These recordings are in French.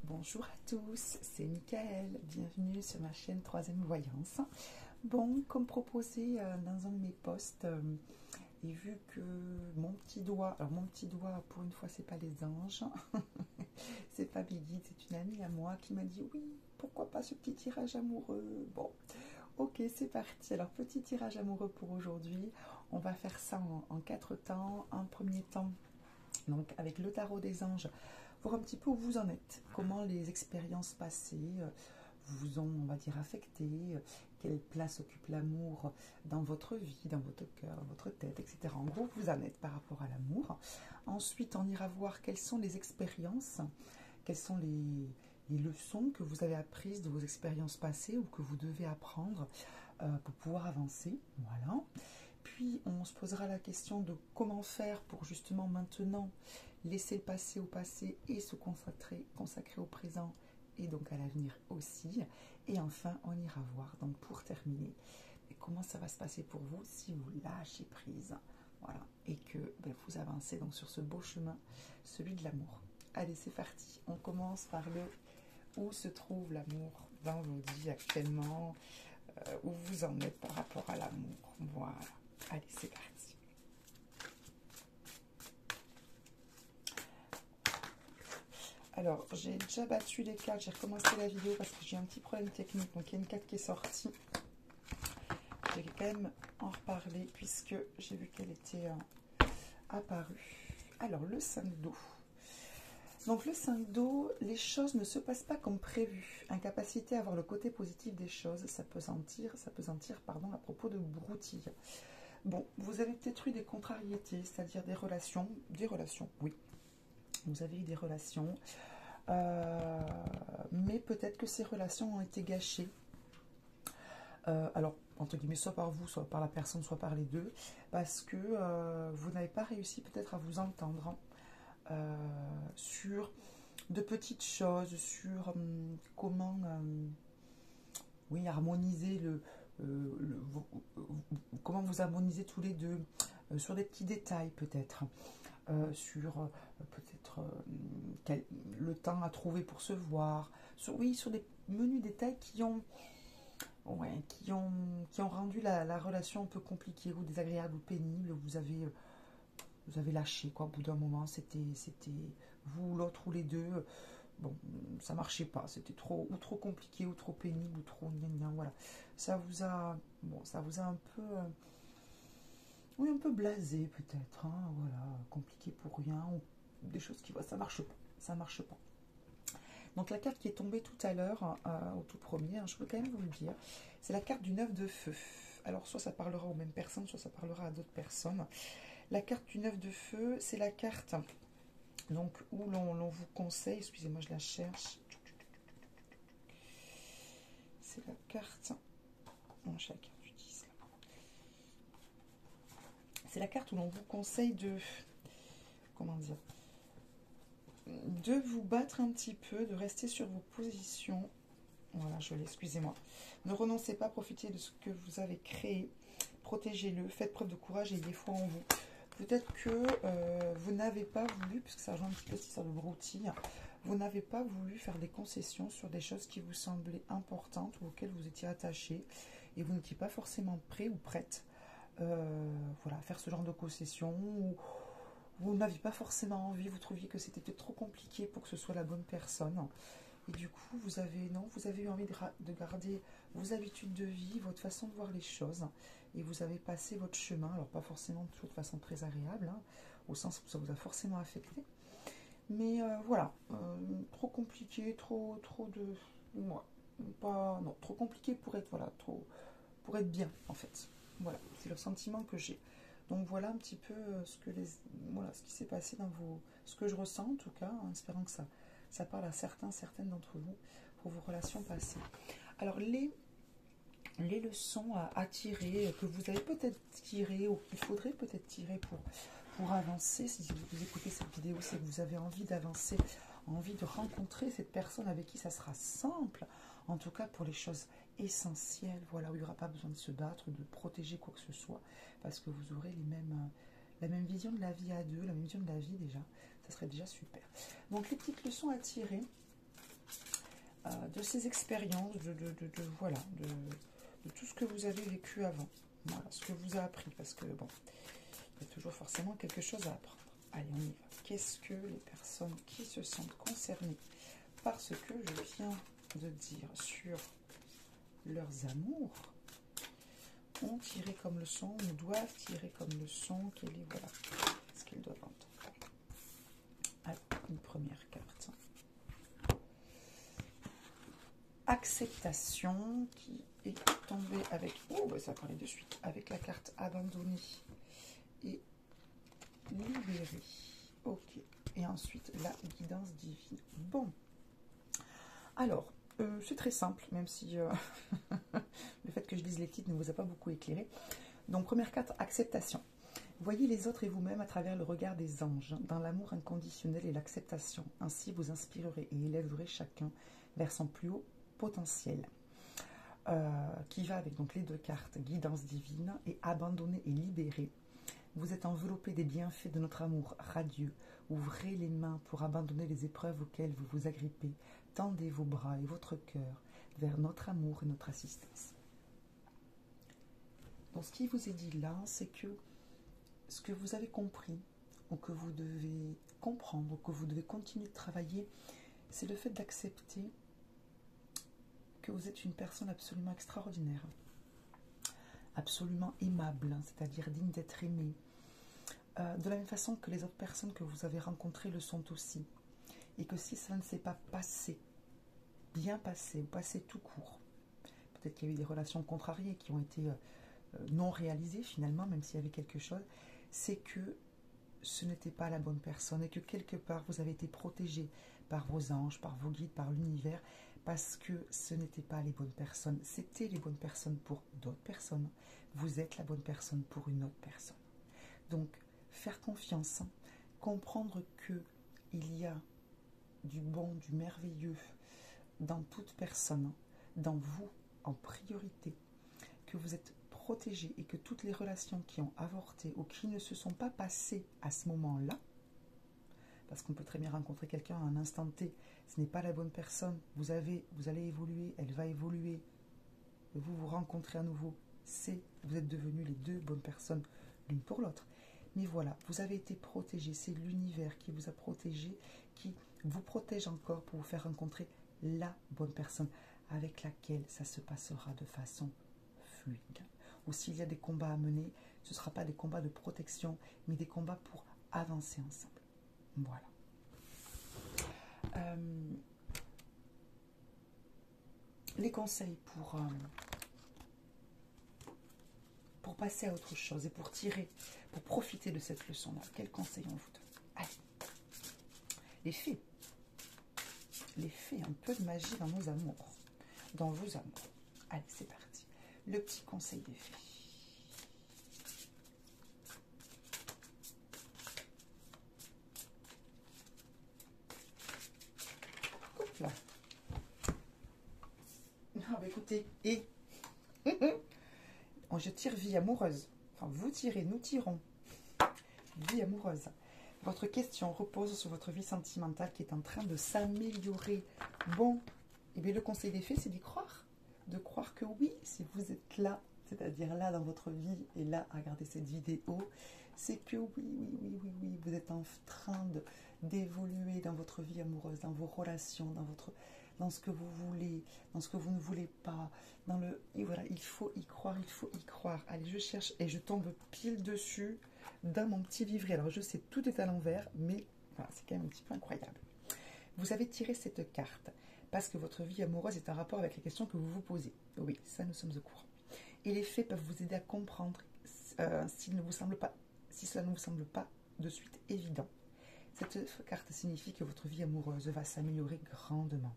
Bonjour à tous, c'est Michael, bienvenue sur ma chaîne Troisième Voyance. Bon, comme proposé dans un de mes posts, et vu que mon petit doigt, alors mon petit doigt pour une fois c'est pas les anges, c'est pas mes guides, c'est une amie à moi qui m'a dit oui, pourquoi pas ce petit tirage amoureux. Bon, ok, c'est parti. Alors petit tirage amoureux pour aujourd'hui, on va faire ça en 4 temps. Un premier temps, donc avec le tarot des anges, voir un petit peu où vous en êtes, comment les expériences passées vous ont, on va dire, affecté, quelle place occupe l'amour dans votre vie, dans votre cœur, dans votre tête, etc. En gros, vous en êtes par rapport à l'amour. Ensuite, on ira voir quelles sont les expériences, quelles sont les leçons que vous avez apprises de vos expériences passées ou que vous devez apprendre pour pouvoir avancer. Voilà. Puis, on se posera la question de comment faire pour justement maintenant laisser le passé au passé et se consacrer au présent et donc à l'avenir aussi. Et enfin, on ira voir, donc pour terminer, comment ça va se passer pour vous si vous lâchez prise. Voilà, et que vous avancez donc sur ce beau chemin, celui de l'amour. Allez, c'est parti. On commence par le où se trouve l'amour dans vos vies actuellement, où vous en êtes par rapport à l'amour. Voilà. Allez, c'est parti. Alors, j'ai déjà battu les cartes, j'ai recommencé la vidéo parce que j'ai un petit problème technique. Donc, il y a une carte qui est sortie. Je vais quand même en reparler puisque j'ai vu qu'elle était apparue. Alors, le 5 d'eau. Donc, le 5 d'eau, les choses ne se passent pas comme prévu. Incapacité à voir le côté positif des choses, ça peut sentir, pardon, à propos de broutille. Bon, vous avez peut-être eu des contrariétés, c'est-à-dire des relations, oui. Vous avez eu des relations, mais peut-être que ces relations ont été gâchées. Alors, entre guillemets, soit par vous, soit par la personne, soit par les deux, parce que vous n'avez pas réussi peut-être à vous entendre sur de petites choses, sur comment oui, harmoniser comment vous harmonisez tous les deux, sur des petits détails peut-être. Sur peut-être le temps à trouver pour se voir, sur des menus détails qui ont rendu la relation un peu compliquée ou désagréable ou pénible. Vous avez lâché quoi, au bout d'un moment, c'était vous, l'autre ou les deux. Bon, ça marchait pas, c'était trop compliqué ou trop pénible ou trop voilà. Ça vous a un peu oui, un peu blasé peut-être, hein, voilà, compliqué pour rien, ou des choses qui, ça marche pas. Donc la carte qui est tombée tout à l'heure, au tout premier, hein, je peux quand même vous le dire, c'est la carte du 9 de feu. Alors soit ça parlera aux mêmes personnes, soit ça parlera à d'autres personnes. La carte du 9 de feu, c'est la carte donc où l'on vous conseille, excusez-moi je la cherche, c'est la carte, non, j'ai la carte du 10 là. C'est la carte où l'on vous conseille de, comment dire, de vous battre un petit peu, de rester sur vos positions. Voilà, je l'ai, excusez-moi. Ne renoncez pas, profitez de ce que vous avez créé, protégez-le, faites preuve de courage et ayez foi en vous. Peut-être que vous n'avez pas voulu, puisque ça rejoint un petit peu cette histoire de broutille, vous n'avez pas voulu faire des concessions sur des choses qui vous semblaient importantes ou auxquelles vous étiez attaché et vous n'étiez pas forcément prêt ou prête voilà, à faire ce genre de concessions, ou vous n'aviez pas forcément envie, vous trouviez que c'était peut-être trop compliqué pour que ce soit la bonne personne. Et du coup, vous avez eu envie de garder vos habitudes de vie, votre façon de voir les choses. Et vous avez passé votre chemin, alors pas forcément toujours de façon très agréable, hein, au sens où ça vous a forcément affecté. Mais voilà, trop compliqué, trop de... Ouais, pas, non, trop compliqué pour être, voilà, pour être bien, en fait. Voilà, c'est le sentiment que j'ai. Donc voilà un petit peu ce qui s'est passé dans ce que je ressens en tout cas, en espérant que ça parle à certaines d'entre vous pour vos relations passées. Alors les leçons à tirer, que vous avez peut-être tirées ou qu'il faudrait peut-être tirer pour avancer, si vous écoutez cette vidéo, c'est que vous avez envie d'avancer, envie de rencontrer cette personne avec qui ça sera simple, en tout cas pour les choses essentielles, voilà, où il n'y aura pas besoin de se battre, de protéger quoi que ce soit, parce que vous aurez la même vision de la vie à deux, la même vision de la vie déjà, ça serait déjà super. Donc les petites leçons à tirer, de ces expériences, voilà, de tout ce que vous avez vécu avant. Voilà, ce que vous a appris, parce que bon, il y a toujours forcément quelque chose à apprendre. Allez, on y va. Qu'est-ce que les personnes qui se sentent concernées par ce que je viens de dire sur leurs amours ont tiré comme leçon, ou doivent tirer comme leçon, voilà, ce qu'ils doivent entendre. Alors, une première carte. Acceptation qui est tombée avec, oh bah ça parlait de suite, avec la carte abandonnée et libérée. Ok, et ensuite la guidance divine. Bon, alors, c'est très simple, même si le fait que je lise les titres ne vous a pas beaucoup éclairé. Donc, première carte, acceptation. Voyez les autres et vous-même à travers le regard des anges, dans l'amour inconditionnel et l'acceptation. Ainsi, vous inspirerez et élèverez chacun vers son plus haut potentiel. Qui va avec donc les deux cartes, guidance divine et abandonner et libérer. Vous êtes enveloppé des bienfaits de notre amour radieux. Ouvrez les mains pour abandonner les épreuves auxquelles vous vous agrippez. Tendez vos bras et votre cœur vers notre amour et notre assistance. Donc ce qui vous est dit là, c'est que ce que vous avez compris, ou que vous devez comprendre, ou que vous devez continuer de travailler, c'est le fait d'accepter que vous êtes une personne absolument extraordinaire, absolument aimable, c'est-à-dire digne d'être aimée, de la même façon que les autres personnes que vous avez rencontrées le sont aussi. Et que si ça ne s'est pas passé, bien passé, ou passé tout court, peut-être qu'il y a eu des relations contrariées qui ont été non réalisées finalement, même s'il y avait quelque chose, c'est que ce n'était pas la bonne personne et que quelque part vous avez été protégé par vos anges, par vos guides, par l'univers, parce que ce n'était pas les bonnes personnes. C'était les bonnes personnes pour d'autres personnes. Vous êtes la bonne personne pour une autre personne. Donc, faire confiance, comprendre que il y a du bon, du merveilleux dans toute personne, dans vous en priorité, que vous êtes protégé et que toutes les relations qui ont avorté ou qui ne se sont pas passées à ce moment-là, parce qu'on peut très bien rencontrer quelqu'un à un instant T, ce n'est pas la bonne personne, vous allez évoluer, elle va évoluer, vous vous rencontrez à nouveau, vous êtes devenus les deux bonnes personnes l'une pour l'autre. Mais voilà, vous avez été protégé, c'est l'univers qui vous a protégé, qui vous protège encore pour vous faire rencontrer la bonne personne avec laquelle ça se passera de façon fluide. Ou s'il y a des combats à mener, ce ne sera pas des combats de protection, mais des combats pour avancer ensemble. Voilà. Les conseils pour passer à autre chose et pour profiter de cette leçon-là. Quels conseils on vous donne? Allez, les fées. Les fées, un peu de magie dans nos amours, dans vos amours. Allez, c'est parti. Le petit conseil des fées. Hop là. Ah bah écoutez, je tire vie amoureuse. Enfin, vous tirez, nous tirons. Vie amoureuse. Votre question repose sur votre vie sentimentale qui est en train de s'améliorer. Bon, et bien le conseil des fées, c'est d'y croire. De croire que oui, si vous êtes là, c'est-à-dire là dans votre vie et là à regarder cette vidéo, c'est que oui, vous êtes en train d'évoluer dans votre vie amoureuse, dans vos relations, dans ce que vous voulez, dans ce que vous ne voulez pas, et voilà, il faut y croire, il faut y croire. Allez, je cherche et je tombe pile dessus dans mon petit livret. Alors je sais, tout est à l'envers, mais voilà, c'est quand même un petit peu incroyable. Vous avez tiré cette carte parce que votre vie amoureuse est en rapport avec les questions que vous vous posez. Oui, ça nous sommes au courant. Et les faits peuvent vous aider à comprendre si cela ne vous semble pas de suite évident. Cette carte signifie que votre vie amoureuse va s'améliorer grandement.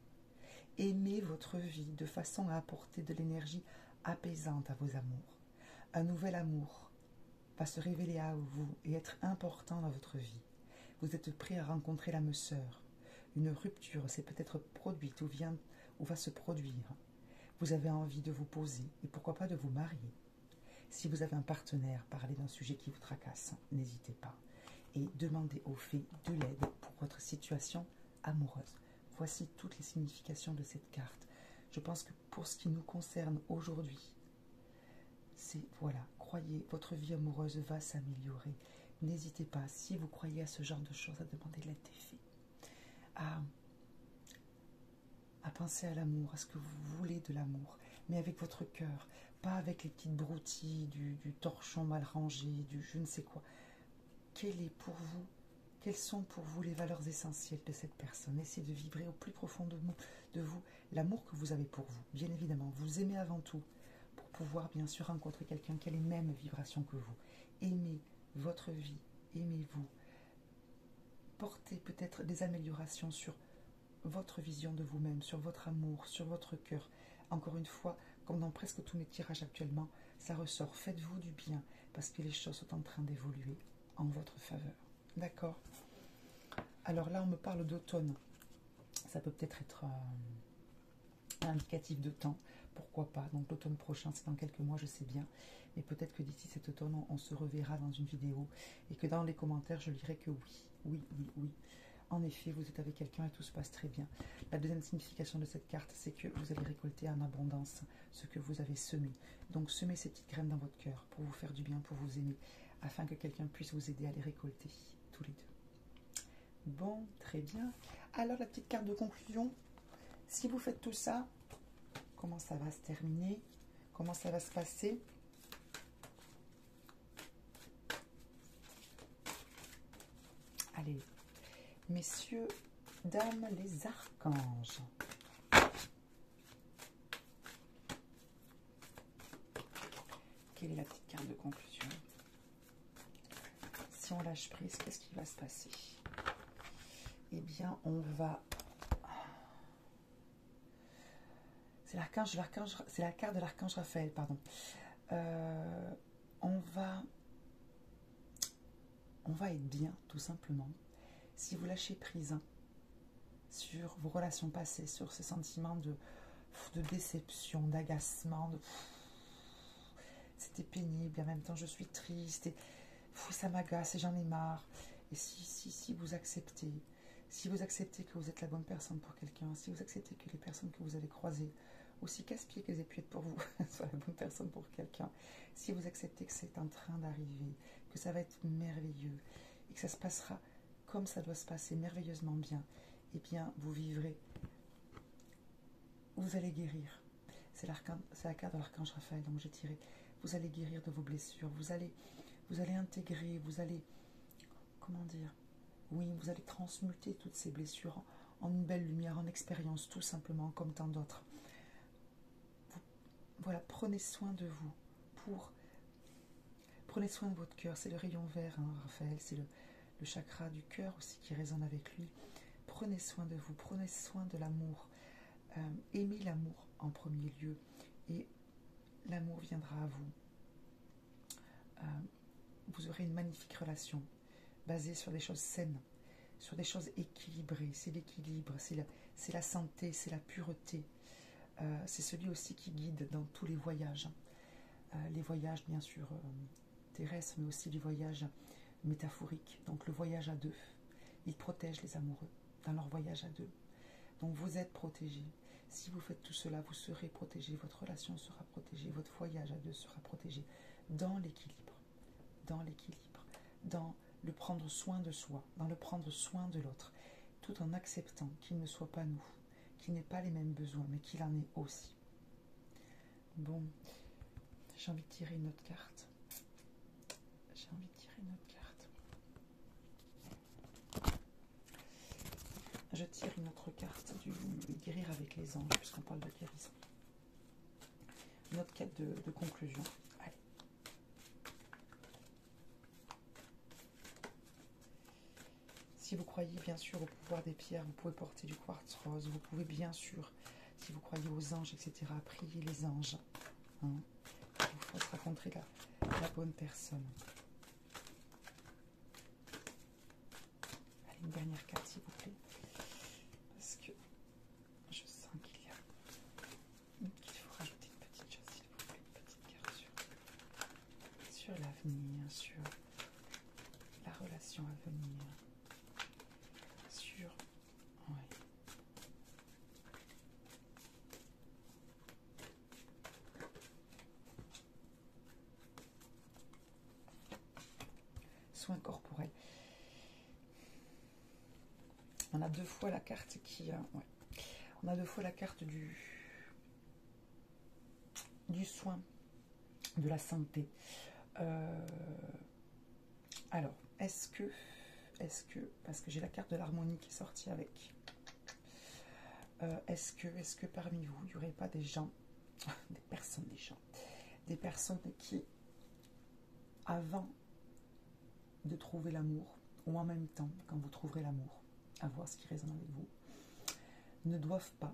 Aimez votre vie de façon à apporter de l'énergie apaisante à vos amours. Un nouvel amour va se révéler à vous et être important dans votre vie. Vous êtes prêt à rencontrer l'âme sœur. Une rupture s'est peut-être produite ou va se produire. Vous avez envie de vous poser et pourquoi pas de vous marier. Si vous avez un partenaire, parlez d'un sujet qui vous tracasse, n'hésitez pas. Et demandez aux fées de l'aide pour votre situation amoureuse. Voici toutes les significations de cette carte. Je pense que pour ce qui nous concerne aujourd'hui, c'est, voilà, croyez, votre vie amoureuse va s'améliorer. N'hésitez pas, si vous croyez à ce genre de choses, à demander l'aide des fées, à penser à l'amour, à ce que vous voulez de l'amour, mais avec votre cœur, pas avec les petites broutilles, du torchon mal rangé, du je ne sais quoi. Quelles sont pour vous les valeurs essentielles de cette personne? Essayez de vibrer au plus profond de vous l'amour que vous avez pour vous. Bien évidemment, vous aimez avant tout pour pouvoir bien sûr rencontrer quelqu'un qui a les mêmes vibrations que vous. Aimez votre vie, aimez-vous. Portez peut-être des améliorations sur votre vision de vous-même, sur votre amour, sur votre cœur. Encore une fois, comme dans presque tous mes tirages actuellement, ça ressort. Faites-vous du bien parce que les choses sont en train d'évoluer en votre faveur. D'accord? Alors là, on me parle d'automne. Ça peut peut-être être indicatif de temps. Pourquoi pas? Donc l'automne prochain, c'est dans quelques mois, je sais bien. Mais peut-être que d'ici cet automne, on se reverra dans une vidéo et que dans les commentaires, je lirai que oui. Oui, oui, oui. En effet, vous êtes avec quelqu'un et tout se passe très bien. La deuxième signification de cette carte, c'est que vous allez récolter en abondance ce que vous avez semé. Donc, semez ces petites graines dans votre cœur pour vous faire du bien, pour vous aimer, afin que quelqu'un puisse vous aider à les récolter, tous les deux. Bon, très bien. Alors, la petite carte de conclusion. Si vous faites tout ça, comment ça va se terminer? Comment ça va se passer? Allez, messieurs, dames, les archanges. Quelle est la petite carte de conclusion? Si on lâche prise, qu'est-ce qui va se passer? Eh bien, on va... C'est la carte de l'archange Raphaël, pardon. On va être bien, tout simplement. Si vous lâchez prise sur vos relations passées, sur ces sentiments de déception, d'agacement, c'était pénible, en même temps je suis triste, et ça m'agace et j'en ai marre. Et si vous acceptez, que vous êtes la bonne personne pour quelqu'un, si vous acceptez que les personnes que vous avez croisées, aussi casse-pieds qu'elles aient pu être pour vous, soient la bonne personne pour quelqu'un, si vous acceptez que c'est en train d'arriver, que ça va être merveilleux, et que ça se passera comme ça doit se passer, merveilleusement bien, eh bien, vous vivrez, vous allez guérir. C'est la carte de l'archange Raphaël, donc j'ai tiré. Vous allez guérir de vos blessures, vous allez intégrer, vous allez, comment dire, oui, vous allez transmuter toutes ces blessures en une belle lumière, en expérience, tout simplement, comme tant d'autres. Voilà, prenez soin de vous, prenez soin de votre cœur, c'est le rayon vert, hein, Raphaël, c'est le chakra du cœur aussi qui résonne avec lui. Prenez soin de vous, prenez soin de l'amour, aimez l'amour en premier lieu, et l'amour viendra à vous. Vous aurez une magnifique relation basée sur des choses saines, sur des choses équilibrées. C'est l'équilibre, c'est la santé, c'est la pureté. C'est celui aussi qui guide dans tous les voyages. Les voyages, bien sûr, terrestres, mais aussi les voyages métaphoriques. Donc le voyage à deux. Il protège les amoureux dans leur voyage à deux. Donc vous êtes protégés. Si vous faites tout cela, vous serez protégés. Votre relation sera protégée. Votre voyage à deux sera protégé. Dans l'équilibre. Dans le prendre soin de soi. Dans le prendre soin de l'autre. Tout en acceptant qu'il ne soit pas nous. Qu'il n'ait pas les mêmes besoins, mais qu'il en ait aussi. Bon, j'ai envie de tirer une autre carte. Je tire une autre carte du guérir avec les anges, puisqu'on parle de guérison. Une autre carte de conclusion. Allez. Si vous croyez bien sûr au pouvoir des pierres, vous pouvez porter du quartz rose. Vous pouvez bien sûr, si vous croyez aux anges, etc., prier les anges. Hein, il vous fasse rencontrer la bonne personne. Allez, une dernière carte, s'il vous plaît. Parce que je sens qu'il faut rajouter une petite chose, s'il vous plaît. Une petite carte sur l'avenir, sur la relation à venir. soins corporels. On a 2 fois la carte qui... ouais. On a 2 fois la carte du soin, de la santé. Alors, est-ce que, parce que j'ai la carte de l'harmonie qui est sortie avec, est-ce que parmi vous, il n'y aurait pas des gens, des personnes qui, avant de trouver l'amour, ou en même temps, quand vous trouverez l'amour, à voir ce qui résonne avec vous, ne doivent pas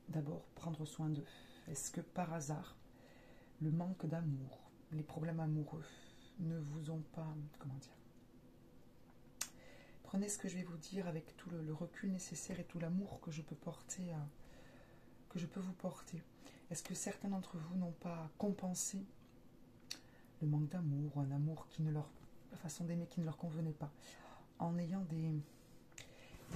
d'abord prendre soin d'eux? Est-ce que par hasard, le manque d'amour, les problèmes amoureux ne vous ont pas, comment dire, prenez ce que je vais vous dire avec tout le recul nécessaire et tout l'amour que je peux porter, que je peux vous porter. Est-ce que certains d'entre vous n'ont pas compensé le manque d'amour, ou un amour qui ne leur, la façon d'aimer qui ne leur convenait pas, en ayant des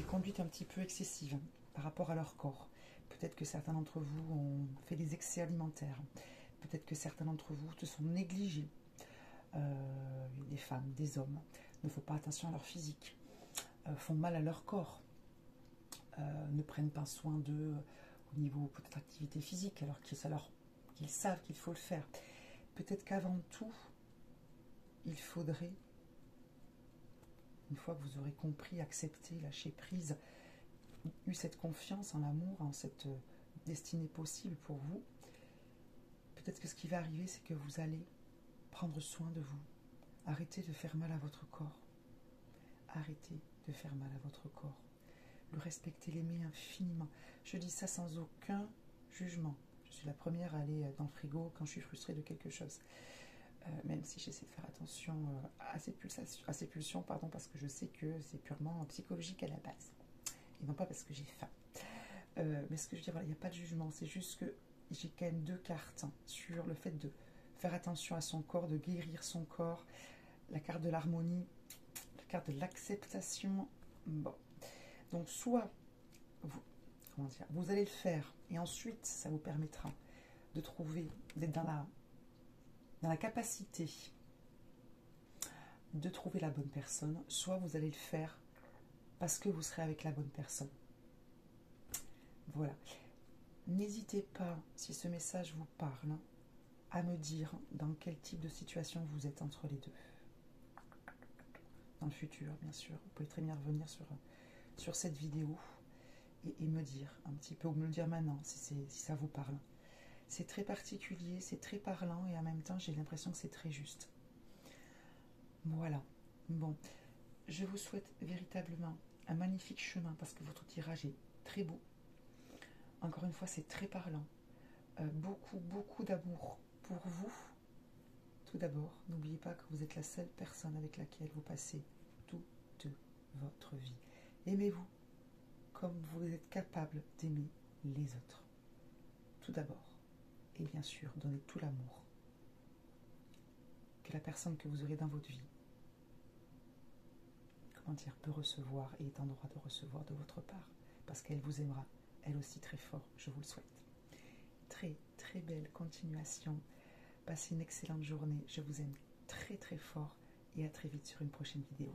conduites un petit peu excessives par rapport à leur corps? Peut-être que certains d'entre vous ont fait des excès alimentaires. Peut-être que certains d'entre vous se sont négligés. Des femmes, des hommes ne font pas attention à leur physique, font mal à leur corps, ne prennent pas soin d'eux au niveau peut-être activité physique, alors qu'ils savent qu'il faut le faire. Peut-être qu'avant tout, il faudrait, une fois que vous aurez compris, accepté, lâché prise, eu cette confiance en l'amour, en cette destinée possible pour vous, peut-être que ce qui va arriver, c'est que vous allez prendre soin de vous. Arrêtez de faire mal à votre corps. Arrêtez de faire mal à votre corps. Le respecter, l'aimer infiniment. Je dis ça sans aucun jugement. Je suis la première à aller dans le frigo quand je suis frustrée de quelque chose. Même si j'essaie de faire attention à ces pulsions, pardon, parce que je sais que c'est purement psychologique à la base. Et non pas parce que j'ai faim. Mais ce que je veux dire, voilà, il n'y a pas de jugement. C'est juste que j'ai quand même 2 cartes sur le fait de faire attention à son corps, de guérir son corps. La carte de l'harmonie, la carte de l'acceptation. Bon. Donc, soit vous allez le faire et ensuite, ça vous permettra de trouver, d'être dans la capacité de trouver la bonne personne, soit vous allez le faire parce que vous serez avec la bonne personne. Voilà. N'hésitez pas, si ce message vous parle, à me dire dans quel type de situation vous êtes entre les deux. Dans le futur, bien sûr. Vous pouvez très bien revenir sur cette vidéo et me dire un petit peu, ou me le dire maintenant, si ça vous parle. C'est très particulier, c'est très parlant, et en même temps, j'ai l'impression que c'est très juste. Voilà. Bon. Je vous souhaite véritablement un magnifique chemin, parce que votre tirage est très beau. Encore une fois, c'est très parlant. Beaucoup, beaucoup d'amour pour vous. Tout d'abord, n'oubliez pas que vous êtes la seule personne avec laquelle vous passez toute votre vie. Aimez-vous comme vous êtes capable d'aimer les autres. Tout d'abord. Et bien sûr, donnez tout l'amour que la personne que vous aurez dans votre vie, peut recevoir et est en droit de recevoir de votre part. Parce qu'elle vous aimera, elle aussi très fort, je vous le souhaite. Très, très belle continuation. Passez une excellente journée. Je vous aime très, très fort et à très vite sur une prochaine vidéo.